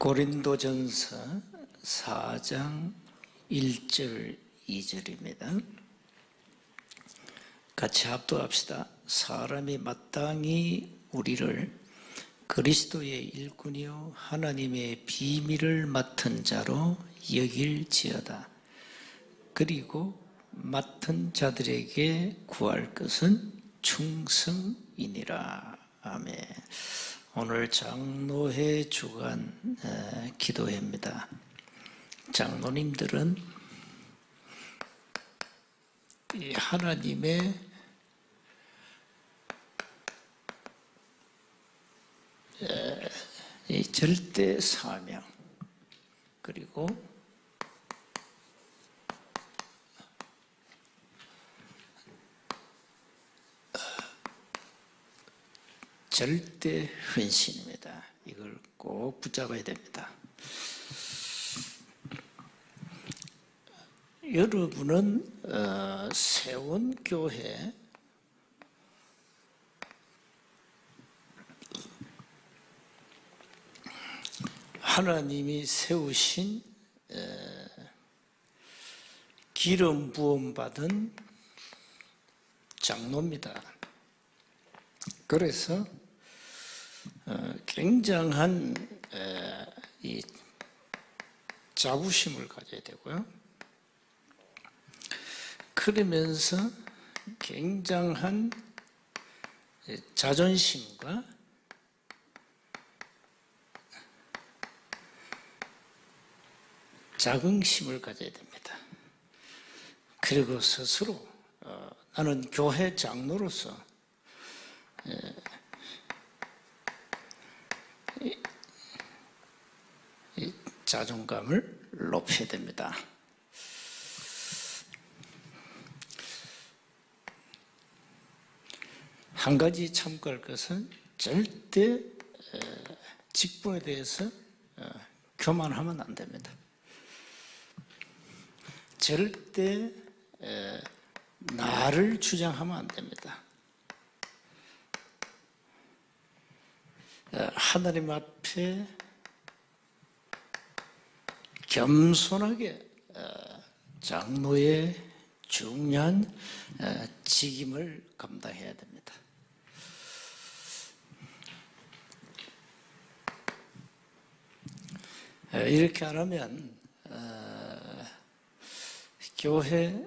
고린도전서 4장 1절 2절입니다. 같이 합독합시다. 사람이 마땅히 우리를 그리스도의 일꾼이요 하나님의 비밀을 맡은 자로 여길지어다. 그리고 맡은 자들에게 구할 것은 충성이니라. 아멘. 오늘 장로회 주간 기도회입니다. 장로님들은 이 하나님의 이 절대 사명 그리고 절대 헌신입니다. 이걸 꼭 붙잡아야 됩니다. 여러분은 세운 교회 하나님이 세우신 기름 부음 받은 장로입니다. 그래서 굉장한 이 자부심을 가져야 되고요. 그러면서 굉장한 자존심과 자긍심을 가져야 됩니다. 그리고 스스로 나는 교회 장로로서 이 자존감을 높여야 됩니다. 한 가지 참고할 것은 절대 직분에 대해서 교만하면 안 됩니다. 절대 나를 주장하면 안 됩니다. 하나님 앞에 겸손하게 장로의 중요한 직임을 감당해야 됩니다. 이렇게 안 하면 교회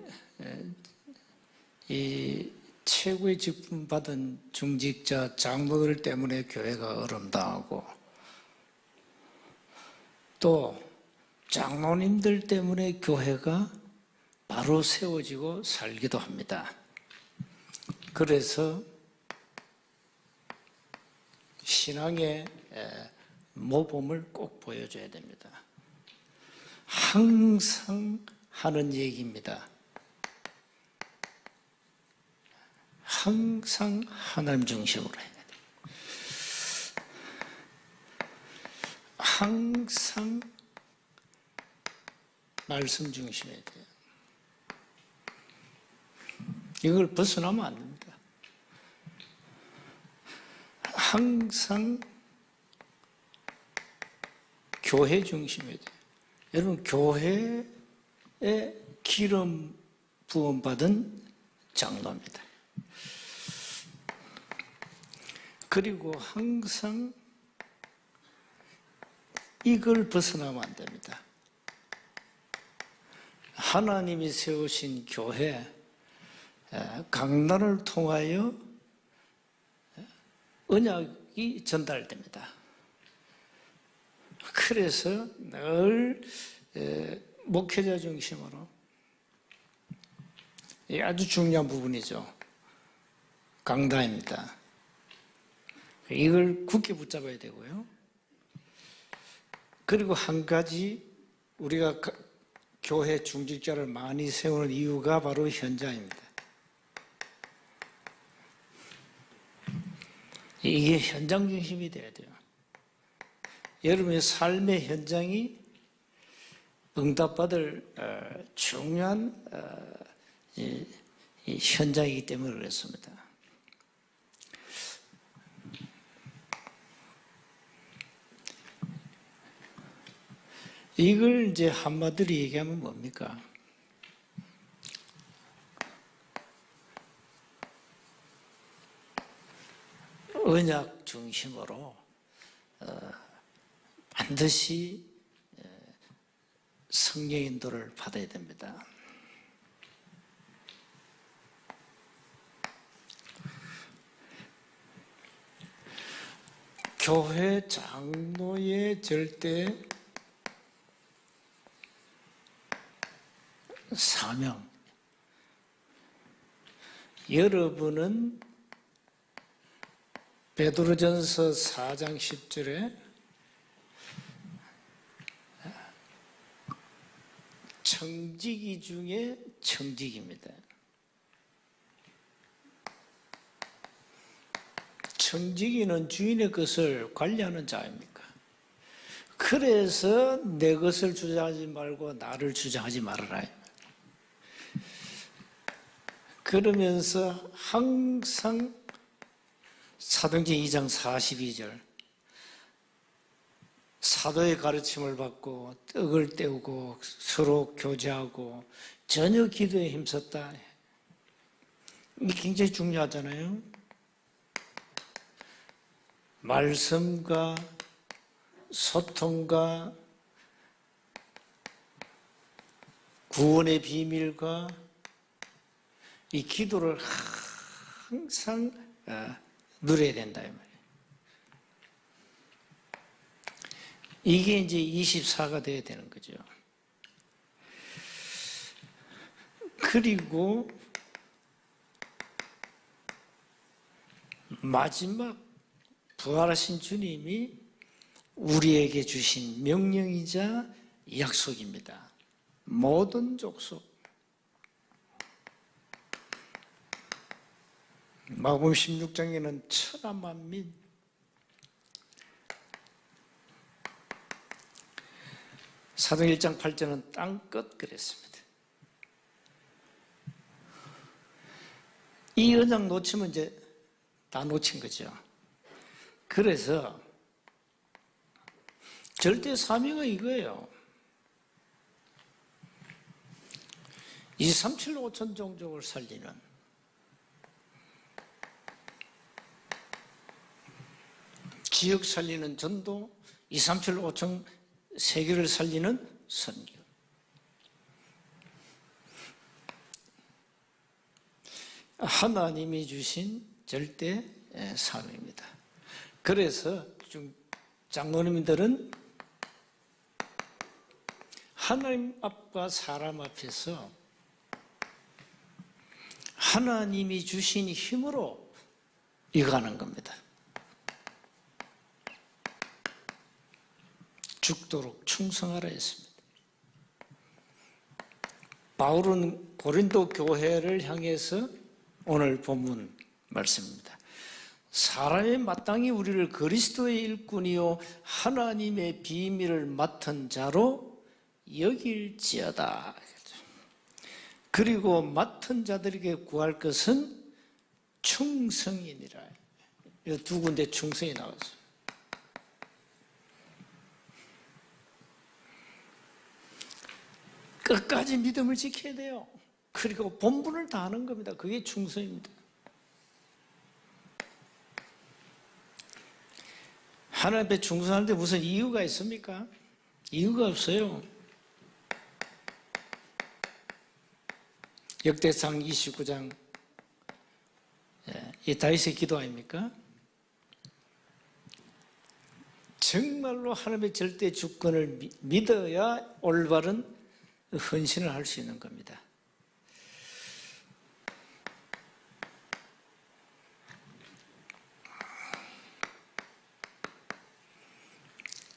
이 최고의 직분 받은 중직자 장로들 때문에 교회가 어름당하고 또 장로님들 때문에 교회가 바로 세워지고 살기도 합니다. 그래서 신앙의 모범을 꼭 보여줘야 됩니다. 항상 하는 얘기입니다. 항상 하나님 중심으로 해야 돼요. 항상 말씀 중심해야 돼요. 이걸 벗어나면 안 됩니다. 항상 교회 중심해야 돼요. 여러분 교회에 기름 부음 받은 장로입니다. 그리고 항상 이걸 벗어나면 안 됩니다. 하나님이 세우신 교회 강단을 통하여 언약이 전달됩니다. 그래서 늘 목회자 중심으로 아주 중요한 부분이죠. 강단입니다. 이걸 굳게 붙잡아야 되고요. 그리고 한 가지 우리가 교회 중직자를 많이 세우는 이유가 바로 현장입니다. 이게 현장 중심이 돼야 돼요. 여러분의 삶의 현장이 응답받을 중요한 이 현장이기 때문에 그렇습니다. 이걸 이제 한마디로 얘기하면 뭡니까? 언약 중심으로 반드시 성령 인도를 받아야 됩니다. 교회 장로의 절대 사명. 여러분은 베드로전서 4장 10절에 청지기 중에 청지기입니다. 청지기는 주인의 것을 관리하는 자입니까? 그래서 내 것을 주장하지 말고 나를 주장하지 말아라. 그러면서 항상 사도행전 2장 42절 사도의 가르침을 받고 떡을 떼우고 서로 교제하고 전혀 기도에 힘썼다. 이게 굉장히 중요하잖아요. 말씀과 소통과 구원의 비밀과 이 기도를 항상 누려야 된다 이 말이에요. 이게 이제 24가 돼야 되는 거죠. 그리고 마지막 부활하신 주님이 우리에게 주신 명령이자 약속입니다. 모든 족속. 마가복음 16장에는 천하만민, 사도행 1장 8절은 땅끝 그랬습니다. 이 언약 놓치면 이제 다 놓친 거죠. 그래서 절대 사명은 이거예요. 237, 5천 종족을 살리는 지역 살리는 전도, 237, 5천 세계를 살리는 선교. 하나님이 주신 절대 사명입니다. 그래서 장로님들은 하나님 앞과 사람 앞에서 하나님이 주신 힘으로 이어가는 겁니다. 죽도록 충성하라 했습니다. 바울은 고린도 교회를 향해서 오늘 본문 말씀입니다. 사람이 마땅히 우리를 그리스도의 일꾼이요 하나님의 비밀을 맡은 자로 여길지어다. 그리고 맡은 자들에게 구할 것은 충성이니라. 두 군데 충성이 나왔어요. 끝까지 믿음을 지켜야 돼요. 그리고 본분을 다하는 겁니다. 그게 충성입니다. 하나님 앞에 충성하는데 무슨 이유가 있습니까? 이유가 없어요. 역대상 29장 이 다윗의 기도 아닙니까? 정말로 하나님의 절대 주권을 믿어야 올바른 헌신을 할 수 있는 겁니다.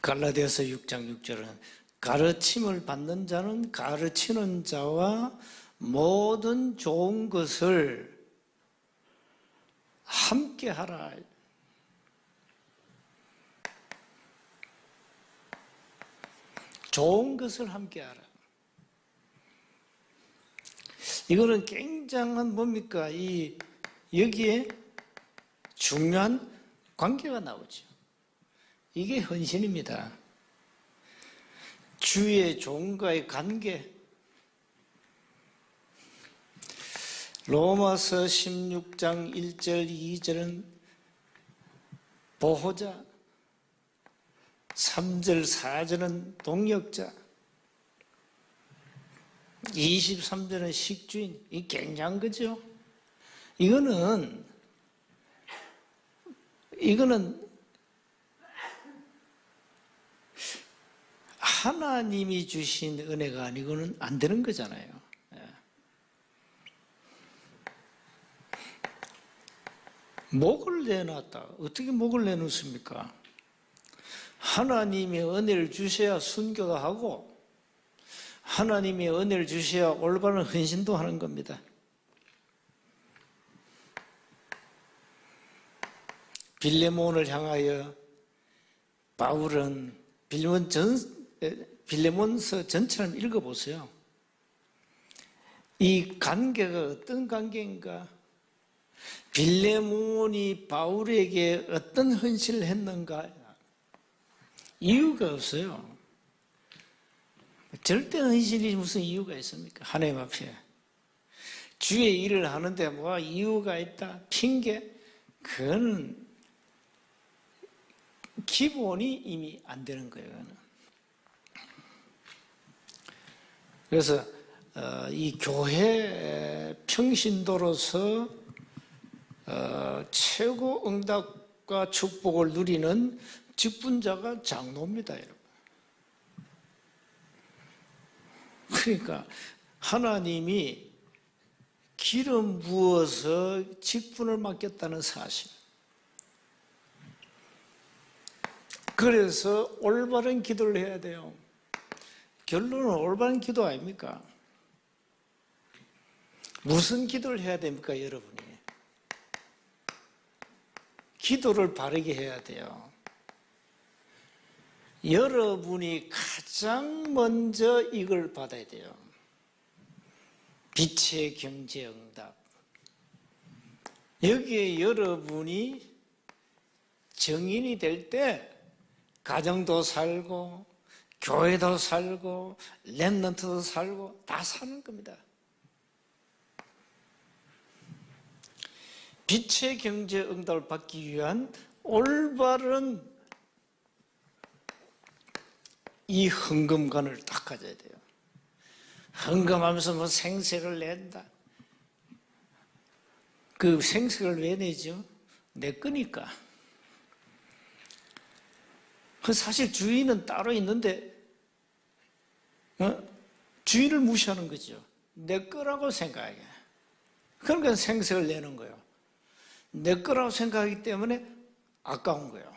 갈라디아서 6장 6절은 가르침을 받는 자는 가르치는 자와 모든 좋은 것을 함께 하라. 좋은 것을 함께 하라. 이거는 굉장한 뭡니까? 여기에 중요한 관계가 나오죠. 이게 헌신입니다. 주의 종과의 관계, 로마서 16장 1절 2절은 보호자, 3절 4절은 동역자, 23절은 식주인. 이 굉장한 거죠. 이거는 하나님이 주신 은혜가 아니고는 안 되는 거잖아요. 목을 내놨다. 어떻게 목을 내놓습니까? 하나님이 은혜를 주셔야 순교도 하고 하나님이 은혜를 주셔야 올바른 헌신도 하는 겁니다. 빌레몬을 향하여 바울은 빌레몬서 전체를 읽어보세요. 이 관계가 어떤 관계인가? 빌레몬이 바울에게 어떤 헌신을 했는가? 이유가 없어요. 절대 헌신이 무슨 이유가 있습니까? 하나님 앞에. 주의 일을 하는데 뭐가 이유가 있다? 핑계? 그거는 기본이 이미 안 되는 거예요. 그래서 이 교회 평신도로서 최고 응답과 축복을 누리는 직분자가 장로입니다, 여러분. 그러니까 하나님이 기름 부어서 직분을 맡겼다는 사실. 그래서 올바른 기도를 해야 돼요. 결론은 올바른 기도 아닙니까? 무슨 기도를 해야 됩니까, 여러분이? 기도를 바르게 해야 돼요. 여러분이 가장 먼저 이걸 받아야 돼요. 빛의 경제 응답. 여기에 여러분이 정인이 될 때 가정도 살고 교회도 살고 렘넌트도 살고 다 사는 겁니다. 빛의 경제 응답을 받기 위한 올바른 이 헌금관을 딱 가져야 돼요. 헌금하면서 뭐 생색을 낸다. 그 생색을 왜 내죠? 내 거니까. 사실 주인은 따로 있는데 주인을 무시하는 거죠. 내 거라고 생각해. 그러니까 생색을 내는 거예요. 내 거라고 생각하기 때문에 아까운 거예요.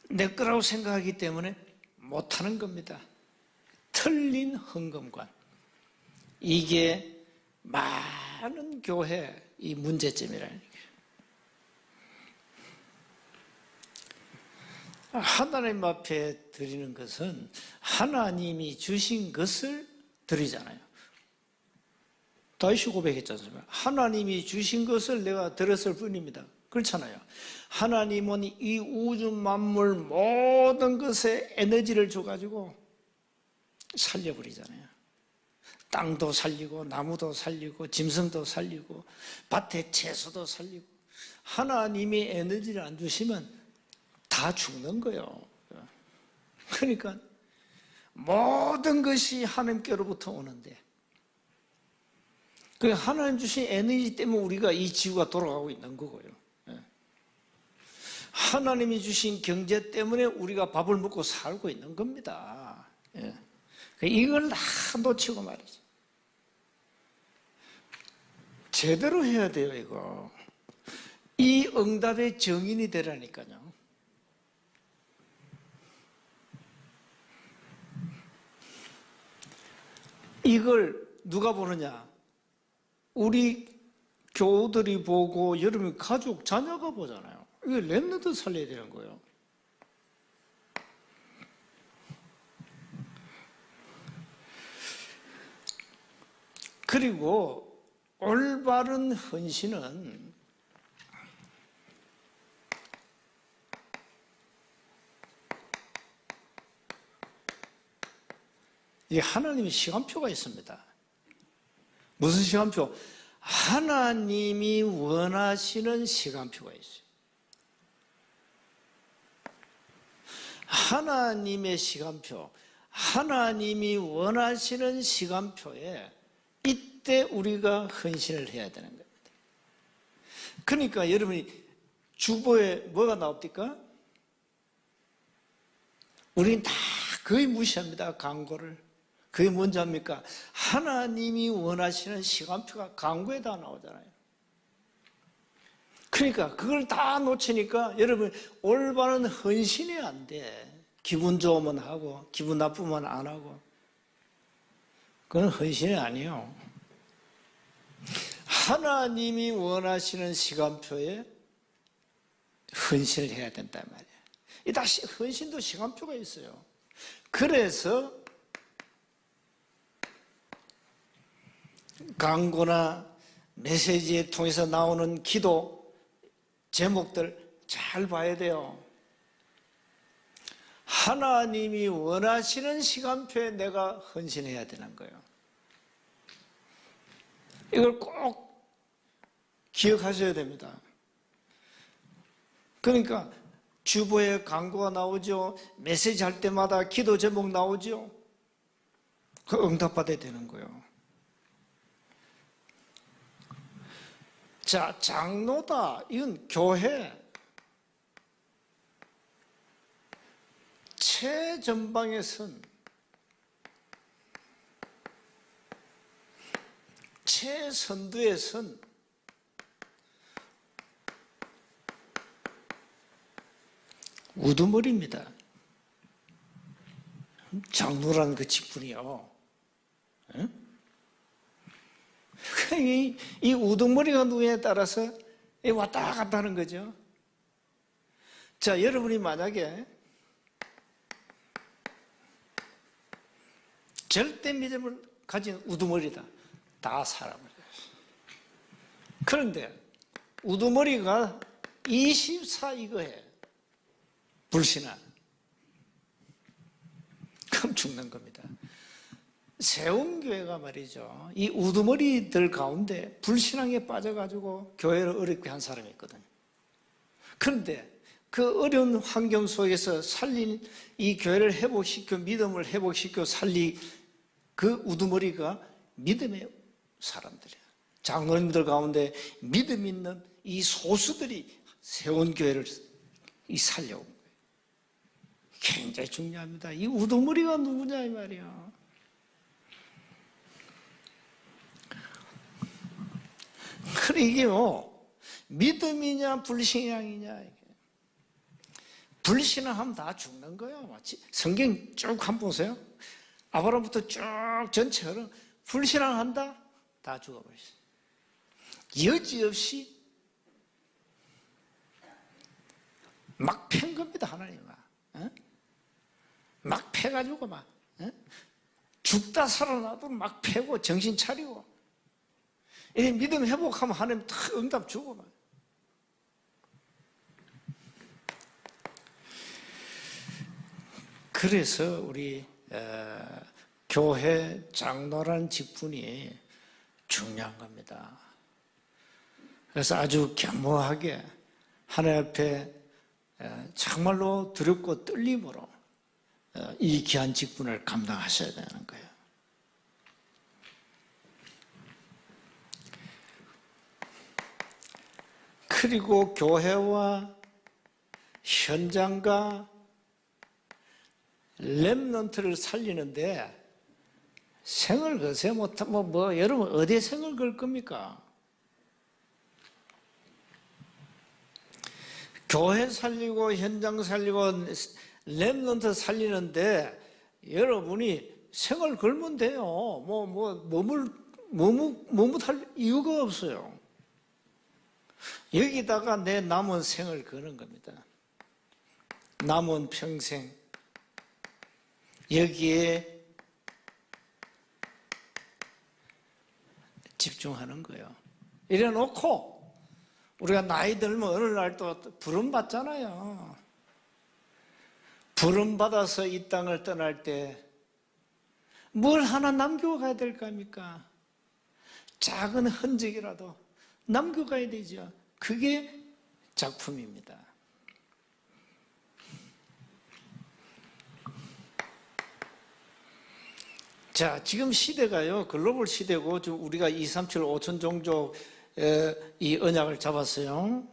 내 거라고 생각하기 때문에 못하는 겁니다. 틀린 헌금관. 이게 많은 교회 이 문제점이라는 거예요. 하나님 앞에 드리는 것은 하나님이 주신 것을 드리잖아요. 다시 고백했지 않습니까? 하나님이 주신 것을 내가 드렸을 뿐입니다. 그렇잖아요. 하나님은 이 우주 만물 모든 것에 에너지를 줘가지고 살려버리잖아요. 땅도 살리고 나무도 살리고 짐승도 살리고 밭의 채소도 살리고. 하나님이 에너지를 안 주시면 다 죽는 거예요. 그러니까 모든 것이 하나님께로부터 오는데 그 하나님 주신 에너지 때문에 우리가 이 지구가 돌아가고 있는 거고요. 하나님이 주신 경제 때문에 우리가 밥을 먹고 살고 있는 겁니다. 이걸 다 놓치고 말이죠. 제대로 해야 돼요, 이거. 이 응답의 정인이 되라니까요. 이걸 누가 보느냐? 우리 교우들이 보고 여러분 가족, 자녀가 보잖아요. 이거 렘넌트 살려야 되는 거예요. 그리고 올바른 헌신은 이 하나님의 시간표가 있습니다. 무슨 시간표? 하나님이 원하시는 시간표가 있어요. 하나님의 시간표, 하나님이 원하시는 시간표에 이때 우리가 헌신을 해야 되는 겁니다. 그러니까 여러분이 주보에 뭐가 나옵니까? 우리는 다 거의 무시합니다. 광고를. 그게 뭔지 압니까? 하나님이 원하시는 시간표가 광고에 다 나오잖아요. 그러니까 그걸 다 놓치니까 여러분 올바른 헌신이 안 돼. 기분 좋으면 하고 기분 나쁘면 안 하고. 그건 헌신이 아니에요. 하나님이 원하시는 시간표에 헌신을 해야 된단 말이에요. 이 다시 헌신도 시간표가 있어요. 그래서 광고나 메시지에 통해서 나오는 기도 제목들 잘 봐야 돼요. 하나님이 원하시는 시간표에 내가 헌신해야 되는 거예요. 이걸 꼭 기억하셔야 됩니다. 그러니까 주보에 광고가 나오죠. 메시지 할 때마다 기도 제목 나오죠. 그 응답받아야 되는 거예요. 자, 장로다. 이건 교회 최전방의 선, 최선두의 선, 우두머리입니다. 장로라는 그 직분이요. 이 우두머리가 누구에 따라서 왔다 갔다 하는 거죠. 자, 여러분이 만약에 절대 믿음을 가진 우두머리다. 다 살아버려요. 그런데 우두머리가 24 이거 해. 불신앙. 그럼 죽는 겁니다. 세운교회가 말이죠. 이 우두머리들 가운데 불신앙에 빠져가지고 교회를 어렵게 한 사람이 있거든요. 그런데 그 어려운 환경 속에서 살린 이 교회를 회복시켜 믿음을 회복시켜 살리 그 우두머리가 믿음의 사람들이에요. 장로님들 가운데 믿음 있는 이 소수들이 세운교회를 살려온 거예요. 굉장히 중요합니다. 이 우두머리가 누구냐 이 말이야. 그래 이게 믿음이냐 불신앙이냐 이게. 불신앙하면 다 죽는 거예요. 성경 쭉 한번 보세요. 아브라함부터 쭉 전체로 불신앙한다 다 죽어버렸어요. 여지없이 막 팬 겁니다. 하나님은 막 패가지고 막 죽다 살아나도 막 패고 정신 차리고 이 믿음 회복하면 하나님 탁 응답 주고 막. 그래서 우리 교회 장로라는 직분이 중요한 겁니다. 그래서 아주 겸허하게 하나님 앞에 정말로 두렵고 떨림으로 이 귀한 직분을 감당하셔야 되는 거예요. 그리고 교회와 현장과 렘넌트를 살리는데 생을 거세요. 여러분 어디에 생을 걸 겁니까? 교회 살리고 현장 살리고 렘넌트 살리는데 여러분이 생을 걸면 돼요. 머뭇할 이유가 없어요. 여기다가 내 남은 생을 거는 겁니다. 남은 평생 여기에 집중하는 거예요. 이래 놓고 우리가 나이 들면 어느 날 또 부름 받잖아요. 부름 받아서 이 땅을 떠날 때 뭘 하나 남겨가야 될 거 아닙니까? 작은 흔적이라도 남겨가야 되죠. 그게 작품입니다. 자, 지금 시대가요, 글로벌 시대고, 우리가 237 5천 종족 이 언약을 잡았어요.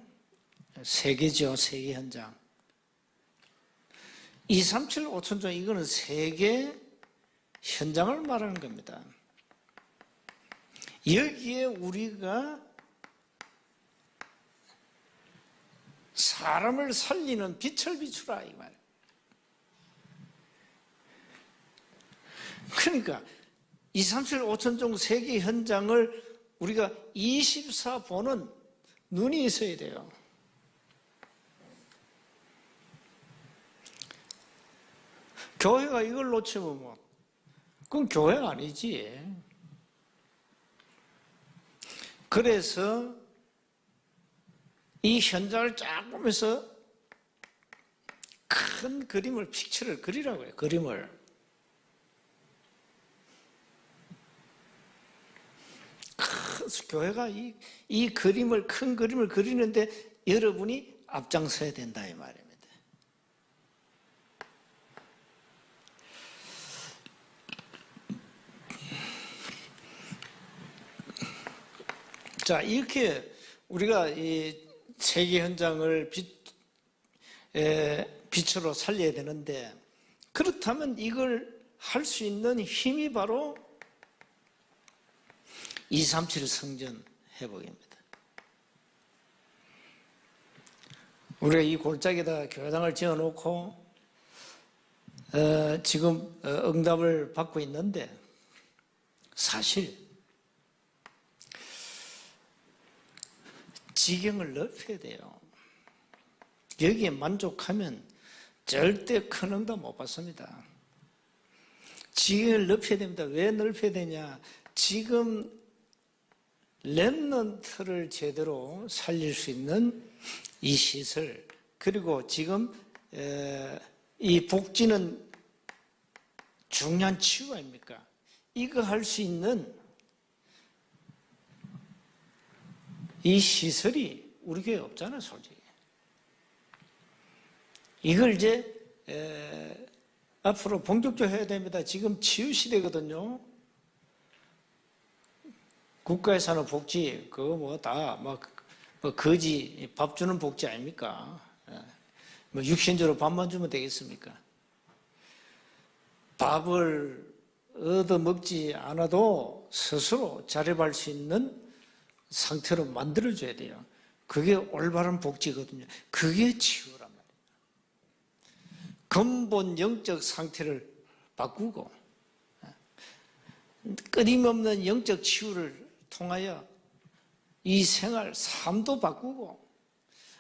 세계죠, 세계 현장. 237 5천 종족, 이거는 세계 현장을 말하는 겁니다. 여기에 우리가 사람을 살리는 빛을 비추라, 이 말. 그러니까 237 5천 종족 세계 현장을 우리가 24 보는 눈이 있어야 돼요. 교회가 이걸 놓치면 뭐, 그건 교회가 아니지. 그래서 이 현장을 쫙 보면서 큰 그림을, 픽처를 그리라고 해요. 그림을. 교회가 이 그림을, 큰 그림을 그리는데 여러분이 앞장서야 된다, 이 말입니다. 자, 이렇게 우리가 이 세계 현장을 빛으로 살려야 되는데, 그렇다면 이걸 할 수 있는 힘이 바로 237 성전 회복입니다. 우리가 이 골짜기에다 교회당을 지어놓고 지금 응답을 받고 있는데, 사실 지경을 넓혀야 돼요. 여기에 만족하면 절대 큰 응답 못 받습니다. 지경을 넓혀야 됩니다. 왜 넓혀야 되냐? 지금 렘넌트를 제대로 살릴 수 있는 이 시설, 그리고 지금 이 복지는 중요한 치유 아닙니까? 이거 할 수 있는 이 시설이 우리 교회에 없잖아요, 솔직히. 이걸 이제 앞으로 본격적으로 해야 됩니다. 지금 치유 시대거든요. 국가에서 하는 복지, 그거 뭐 다, 거지, 밥 주는 복지 아닙니까? 뭐 육신적으로 밥만 주면 되겠습니까? 밥을 얻어 먹지 않아도 스스로 자립할 수 있는 상태로 만들어줘야 돼요. 그게 올바른 복지거든요. 그게 치유란 말이에요. 근본 영적 상태를 바꾸고, 끊임없는 영적 치유를 통하여 이 생활, 삶도 바꾸고,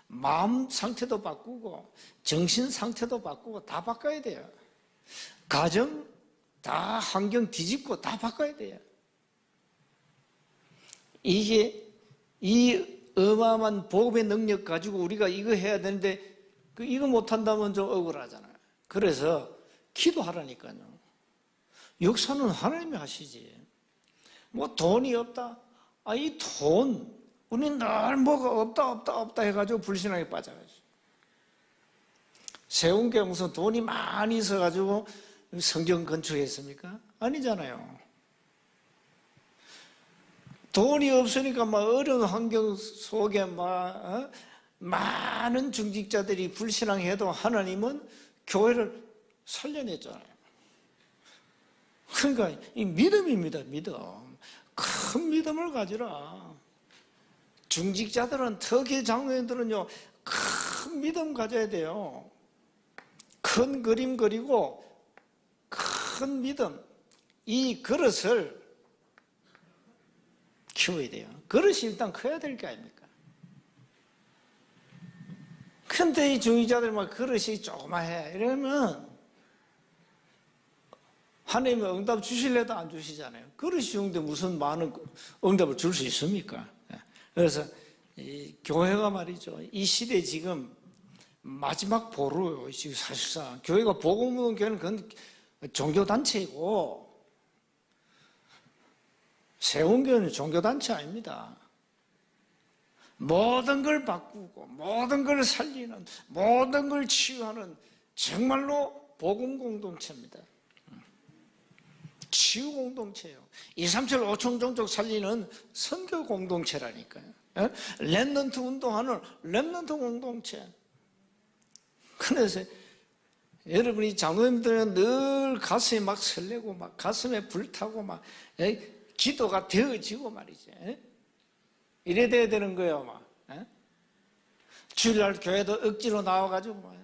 마음 상태도 바꾸고, 정신 상태도 바꾸고, 다 바꿔야 돼요. 가정, 다 환경 뒤집고 다 바꿔야 돼요. 이게, 이 어마어마한 복음의 능력 가지고 우리가 이거 해야 되는데, 이거 못한다면 좀 억울하잖아요. 그래서 기도하라니까요. 역사는 하나님이 하시지. 뭐 돈이 없다? 이 돈, 우리는 늘 뭐가 없다 해가지고 불신앙에 빠져가지고. 세운 게 무슨 돈이 많이 있어가지고 성경 건축했습니까? 아니잖아요. 돈이 없으니까 막 어려운 환경 속에 많은 중직자들이 불신앙해도 하나님은 교회를 살려냈잖아요. 그러니까 이 믿음입니다, 믿음. 큰 믿음을 가지라. 중직자들은, 특히 장로님들은요, 큰 믿음 가져야 돼요. 큰 그림 그리고 큰 믿음. 이 그릇을 키워야 돼요. 그릇이 일단 커야 될 게 아닙니까? 근데 이 중직자들 막 그릇이 조그마해. 이러면 하나님이 응답 주실래도 안 주시잖아요. 그릇이 좋은데 무슨 많은 응답을 줄 수 있습니까? 그래서 이 교회가 말이죠. 이 시대 지금 마지막 보루요. 지금 사실상 교회가 복음의 교회는 그건 종교단체이고, 세운교회는 종교단체 아닙니다. 모든 걸 바꾸고 모든 걸 살리는, 모든 걸 치유하는 정말로 복음 공동체입니다. 치유 공동체예요. 2, 3, 7, 5천 종족 살리는 선교 공동체라니까요. 렘넌트 운동하는 렘넌트 공동체. 그래서 여러분이 장로님들은 늘 가슴이 막 설레고 막 가슴에 불타고 막 기도가 되어지고 말이지. 이래 돼야 되는 거예요, 막. 주일날 교회도 억지로 나와가지고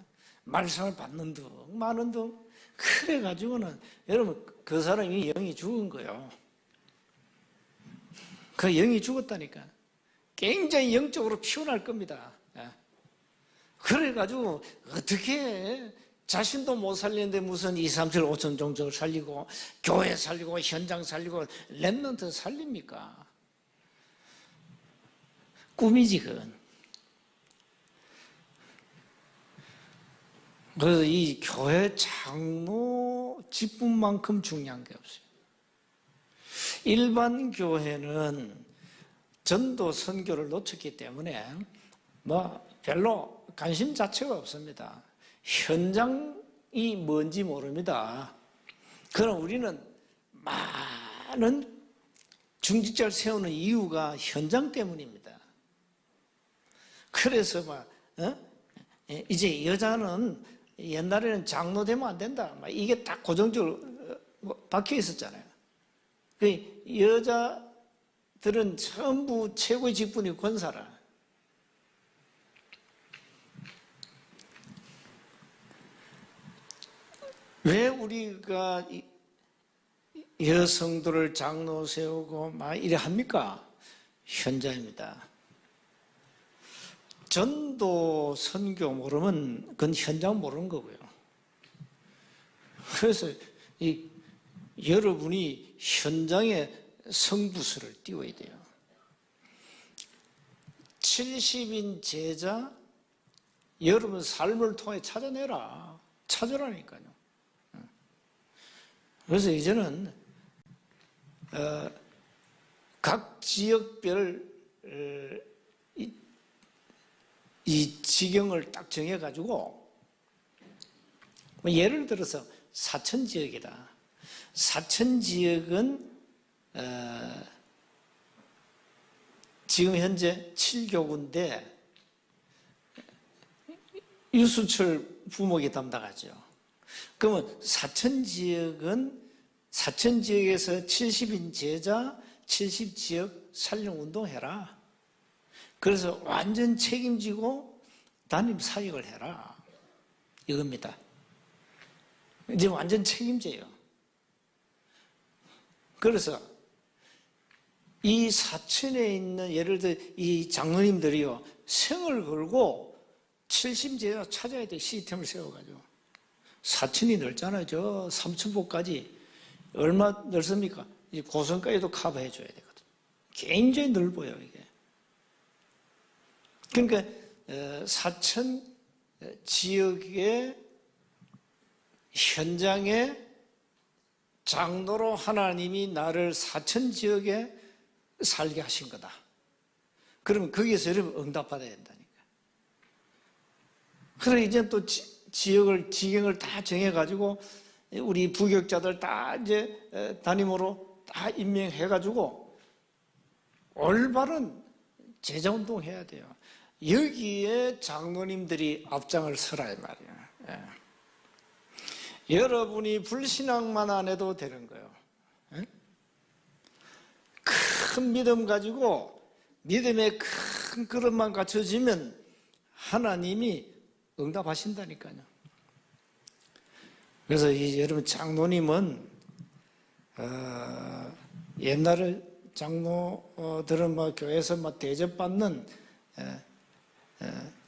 말씀을 받는 둥 마는 둥 그래가지고는 여러분 그 사람이 영이 죽은 거예요. 그 영이 죽었다니까. 굉장히 영적으로 피곤할 겁니다. 그래가지고 어떻게 자신도 못 살리는데 무슨 2, 3, 7, 5천 종족을 살리고 교회 살리고 현장 살리고 렘넌트 살립니까? 꿈이지 그건. 그래서 이 교회 장로 직분만큼 중요한 게 없어요. 일반 교회는 전도 선교를 놓쳤기 때문에 별로 관심 자체가 없습니다. 현장이 뭔지 모릅니다. 그럼 우리는 많은 중직자를 세우는 이유가 현장 때문입니다. 그래서 이제 여자는 옛날에는 장로 되면 안 된다. 이게 딱 고정적으로 박혀 있었잖아요. 그 여자들은 전부 최고의 직분이 권사라. 왜 우리가 여성들을 장로 세우고 이래 합니까? 현장입니다. 전도 선교 모르면 그건 현장 모르는 거고요. 그래서 여러분이 현장에 성부수를 띄워야 돼요. 70인 제자 여러분 삶을 통해 찾아내라. 찾으라니까요. 그래서 이제는 각 지역별 이 지경을 딱 정해가지고 예를 들어서 사천 지역이다. 사천 지역은 지금 현재 7교구인데 유수철 부목이 담당하죠. 그러면 사천 지역에서 70인 제자 70지역 살림 운동해라. 그래서 완전 책임지고 담임 사역을 해라. 이겁니다. 이제 완전 책임져요. 그래서 이 사천에 있는 예를 들어 이 장로님들이요 생을 걸고 70제자 찾아야 돼. 시스템을 세워가지고. 사천이 넓잖아요. 저 삼천포까지 얼마 넓습니까? 이 고성까지도 커버해 줘야 되거든. 굉장히 넓어요 이게. 그러니까 사천 지역의 현장에 장로로 하나님이 나를 사천 지역에 살게 하신 거다. 그러면 거기에서 여러분 응답받아야 된다니까. 그래 이제 또 지경을 다 정해가지고 우리 부격자들 다 이제 담임으로 다 임명해가지고 올바른 제자운동 해야 돼요. 여기에 장로님들이 앞장을 서라 이 말이에요. 여러분이 불신앙만 안 해도 되는 거예요. 큰 믿음 가지고 믿음의 큰 그릇만 갖춰지면 하나님이 응답하신다니까요. 그래서 여러분 장로님은 옛날에 장로들은 교회에서 대접받는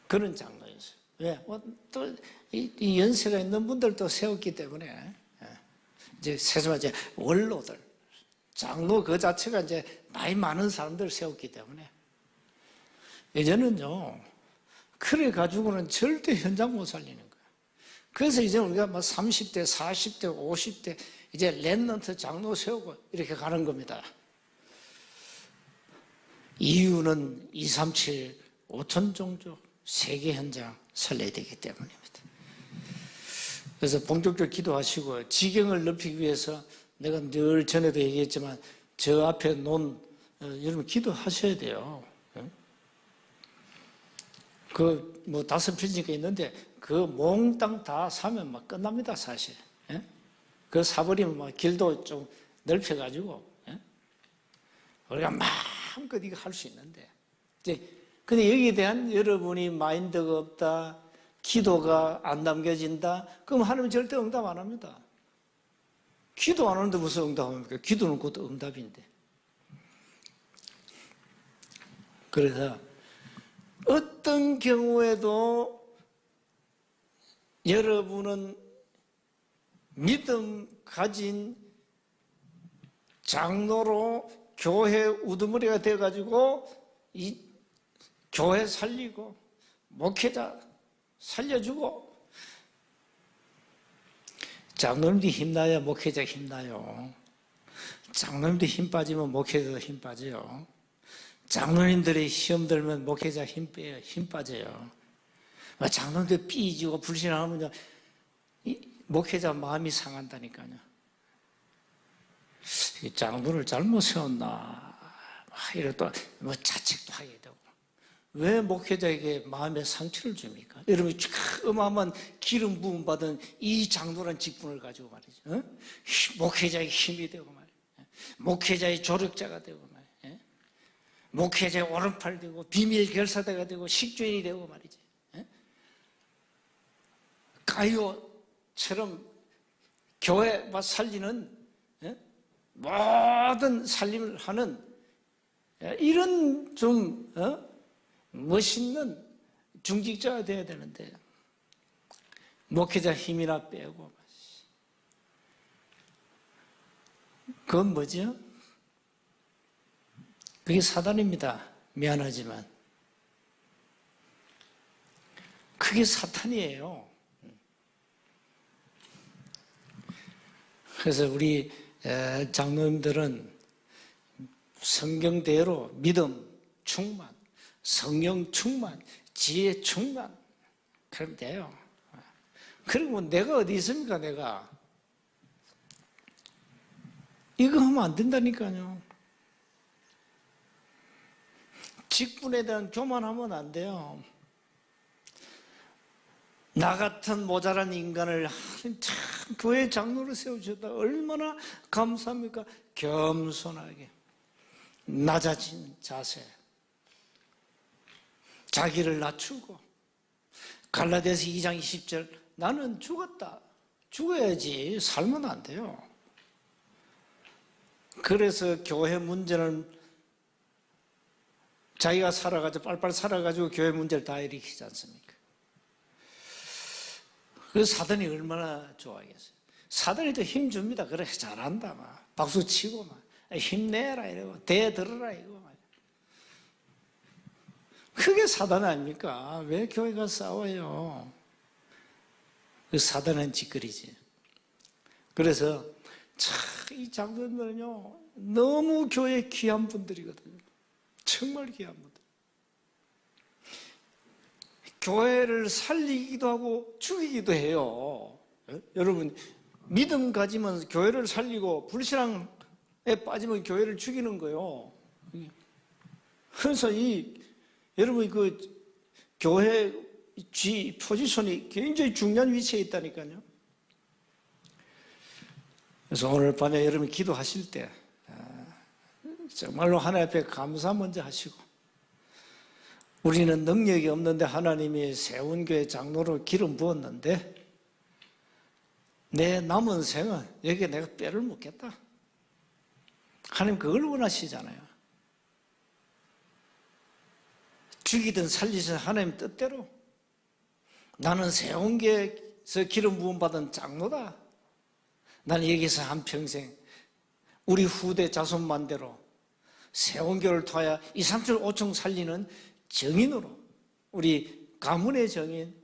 그런 장로였어요. 왜? 또 이 연세가 있는 분들도 세웠기 때문에 이제 세수마 이제 원로들 장로 그 자체가 이제 나이 많은 사람들 세웠기 때문에 예전은요 그래 가지고는 절대 현장 못 살리는 거예요. 그래서 이제 우리가 30대, 40대, 50대 이제 렘넌트 장로 세우고 이렇게 가는 겁니다. 이유는 237, 5천 종족 세계 현장 살려야 되기 때문입니다. 그래서 본격적으로 기도하시고 지경을 넓히기 위해서 내가 늘 전에도 얘기했지만 저 앞에 놓은 여러분 기도하셔야 돼요. 그 뭐 5편지가 있는데 그 몽땅 다 사면 막 끝납니다 사실. 그 사버리면 막 길도 좀 넓혀가지고 우리가 마음껏 이거 할 수 있는데 이제 근데 여기에 대한 여러분이 마인드가 없다, 기도가 안 남겨진다, 그럼 하나님 절대 응답 안 합니다. 기도 안 하는데 무슨 응답합니까? 기도는 곧 응답인데. 그래서 어떤 경우에도 여러분은 믿음 가진 장로로 교회 우두머리가 돼가지고 이 교회 살리고 목회자 살려주고 장로님들이 힘나야 목회자 힘나요. 장로님들이 힘 빠지면 목회자도 힘 빠져요. 장로님들이 시험 들면 목회자 힘 빼요. 힘 빠져요. 장로님들 삐지고 불신하면 목회자 마음이 상한다니까요. 장로를 잘못 세웠나 이래 또 자책도 하게 되고. 왜 목회자에게 마음의 상처를 줍니까? 여러분 어마어마한 기름 부음 받은 이 장로란 직분을 가지고 말이죠. 목회자의 힘이 되고 말이죠. 목회자의 조력자가 되고 말이죠. 목회자의 오른팔 되고 비밀 결사대가 되고 식주인이 되고 말이지. 가요처럼 교회 살리는 모든 살림을 하는 이런 좀 멋있는 중직자가 되어야 되는데 목회자 힘이나 빼고 그건 뭐죠? 그게 사단입니다. 미안하지만 그게 사탄이에요. 그래서 우리 장로님들은 성경대로 믿음 충만, 성령 충만, 지혜 충만 그러면 돼요. 그리고 내가 어디 있습니까? 내가 이거 하면 안 된다니까요. 직분에 대한 교만하면 안 돼요. 나 같은 모자란 인간을 참 교회 장로로 세우셨다. 얼마나 감사합니까? 겸손하게 낮아진 자세, 자기를 낮추고 갈라디아서 2장 20절 나는 죽었다. 죽어야지 살면 안 돼요. 그래서 교회 문제는 자기가 살아가지고 빨빨 살아가지고 교회 문제를 다 일으키지 않습니까? 그 사단이 얼마나 좋아하겠어요. 사단이 또 힘 줍니다. 그래 잘한다 막 박수 치고 막 힘내라 이러고 대들어라 이거 막. 그게 사단 아닙니까? 왜 교회가 싸워요? 그 사단은 짓거리지. 그래서 참 이 장로님들은요 너무 교회 귀한 분들이거든요. 정말 귀한 분들. 교회를 살리기도 하고 죽이기도 해요. 여러분 믿음 가지면 교회를 살리고 불신앙에 빠지면 교회를 죽이는 거예요. 그래서 여러분 그 교회 포지션이 굉장히 중요한 위치에 있다니까요. 그래서 오늘 밤에 여러분 기도하실 때 정말로 하나님 앞에 감사 먼저 하시고 우리는 능력이 없는데 하나님이 세운 교회 장로로 기름 부었는데 내 남은 생은 여기에 내가 뼈를 묻겠다. 하나님 그걸 원하시잖아요. 죽이든 살리든 하나님 뜻대로 나는 세운 교회에서 기름 부음 받은 장로다. 나는 여기서 한평생 우리 후대 자손만대로 세운 교회를 통하여 2, 3, 7, 5층 살리는 정인으로 우리 가문의 정인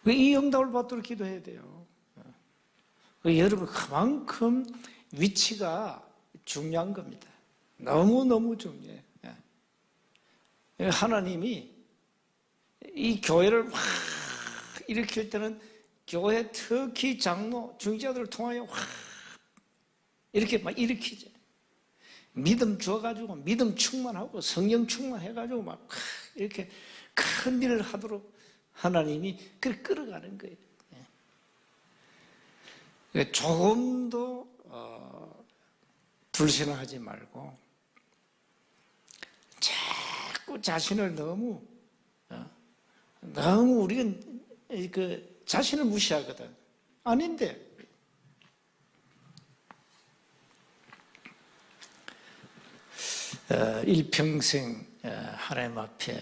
이 응답을 받도록 기도해야 돼요. 여러분 그만큼 위치가 중요한 겁니다. 너무너무 중요해요. 하나님이 이 교회를 확 일으킬 때는 교회 특히 장로, 중직자들을 통하여 확 이렇게 막 일으키죠. 믿음 주어가지고 믿음 충만하고 성령 충만해가지고 막 이렇게 큰 일을 하도록 하나님이 그렇게 끌어가는 거예요. 조금도 불신하지 말고 자꾸 자신을 너무 우리가 그 자신을 무시하거든. 아닌데 일평생 하나님 앞에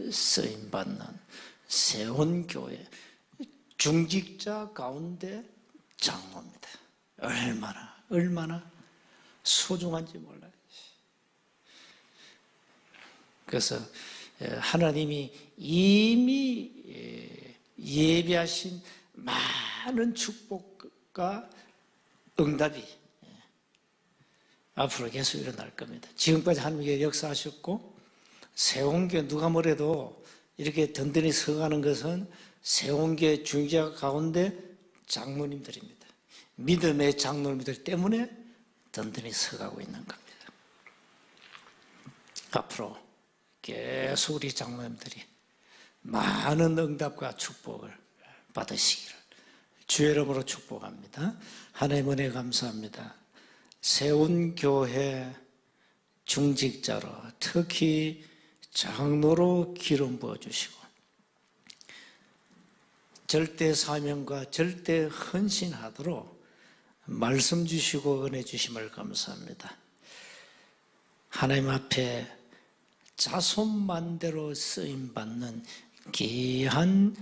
쓰임받는 세원교회 중직자 가운데 장로입니다. 얼마나 소중한지 몰라요. 그래서 하나님이 이미 예비하신 많은 축복과 응답이 앞으로 계속 일어날 겁니다. 지금까지 하나님께 역사하셨고 세원교회 누가 뭐래도 이렇게 든든히 서가는 것은 세원교회 중직자 가운데 장로님들입니다. 믿음의 장로님들 때문에 든든히 서가고 있는 겁니다. 앞으로 계속 우리 장로님들이 많은 응답과 축복을 받으시기를 주의 이름으로 축복합니다. 하나님 은혜 감사합니다. 세운교회 중직자로 특히 장로로 기름 부어주시고 절대 사명과 절대 헌신하도록 말씀 주시고 은혜 주심을 감사합니다. 하나님 앞에 자손만대로 쓰임받는 귀한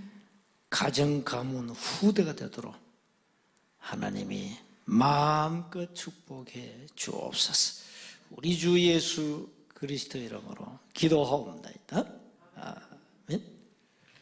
가정 가문 후대가 되도록 하나님이 마음껏 축복해 주옵소서. 우리 주 예수 그리스도 이름으로 기도하옵나이다.